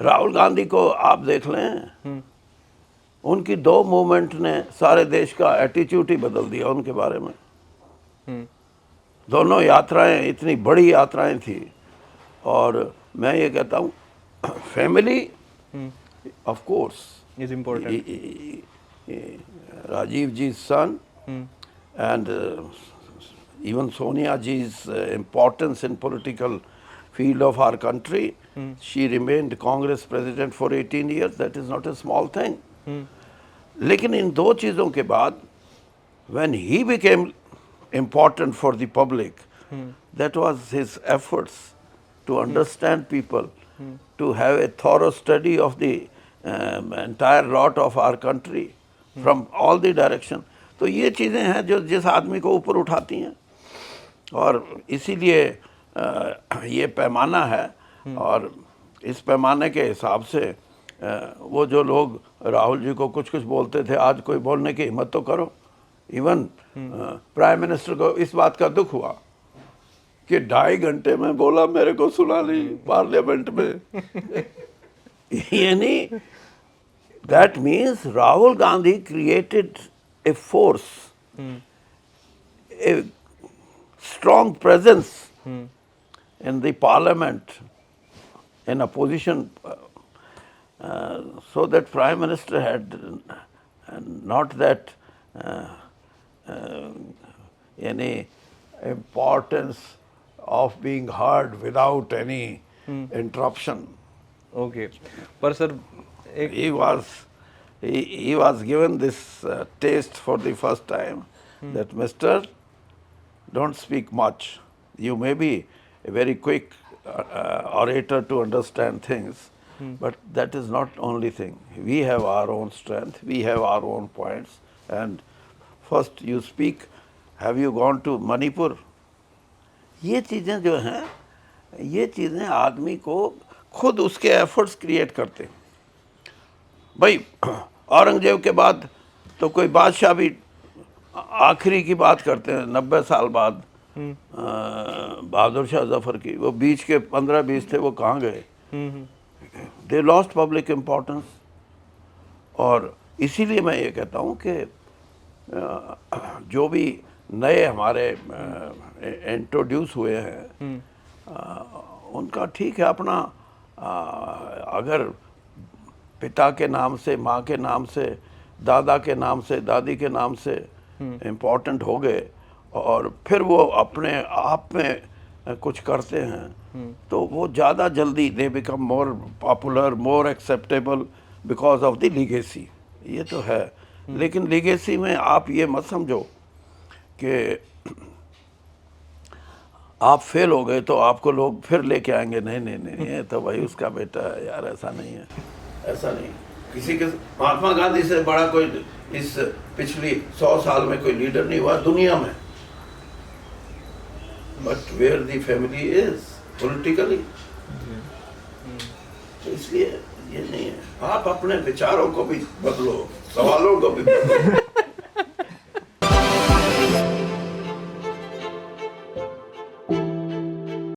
राहुल गांधी को आप देख लें, उनकी 2 मूवमेंट ने सारे देश का एटीट्यूड ही बदल दिया उनके बारे में। दोनों यात्राएं इतनी बड़ी यात्राएं थी। और मैं ये कहता हूँ family of course is important. Rajiv ji's son and even Sonia ji's importance in political field of our country. She remained Congress president for 18 years. That is not a small thing. लेकिन इन 2 चीज़ों के बाद when he became important for the public, that was his efforts to understand people, to have a thorough study of the entire lot of our country from all the direction. तो ये चीज़ें हैं जो जिस आदमी को ऊपर उठाती हैं, और इसीलिए ये पैमाना है। और इस पैमाने के हिसाब से वो जो लोग राहुल जी को कुछ कुछ बोलते थे, आज कोई बोलने की हिम्मत तो करो। इवन प्राइम मिनिस्टर को इस बात का दुख हुआ कि 2.5 घंटे में बोला, मेरे को सुना नहीं पार्लियामेंट में। यानी that means Rahul Gandhi created a force, a strong presence in the parliament, in a position so that Prime Minister had not that any importance of being heard without any interruption. Okay, पर sir एक He was given this taste for the first time that Mr. don't speak much. You may be a very quick orator to understand things, but that is not only thing. We have our own strength, we have our own points, and first you speak, have you gone to Manipur? ये चीज़ें जो हैं, ये चीज़ें आदमी को खुद उसके एफर्ट्स क्रिएट करते हैं। भाई औरंगजेब के बाद तो कोई बादशाह भी आखिरी की बात करते हैं 90 साल बाद, बहादुर शाह जफर की, वो बीच के 15-20 थे, वो कहाँ गए? They lost public importance. और इसीलिए मैं ये कहता हूँ कि जो भी नए हमारे इंट्रोड्यूस हुए हैं, उनका ठीक है अपना, अगर पिता के नाम से, माँ के नाम से, दादा के नाम से, दादी के नाम से इम्पोर्टेंट हो गए और फिर वो अपने आप में कुछ करते हैं, तो वो ज़्यादा जल्दी they become more popular, more acceptable because of the legacy. ये तो है। लेकिन लीगेसी में आप ये मत समझो कि आप फेल हो गए तो आपको लोग फिर लेके आएंगे, नहीं नहीं नहीं, ये तो भाई उसका बेटा है यार, ऐसा नहीं है, ऐसा नहीं। किसी के महात्मा गांधी से बड़ा कोई इस पिछली 100 साल में कोई लीडर नहीं हुआ दुनिया में। But where the family is politically, तो इसलिए ये नहीं है। आप अपने विचारों को भी बदलो, सवालों को भी बदलो।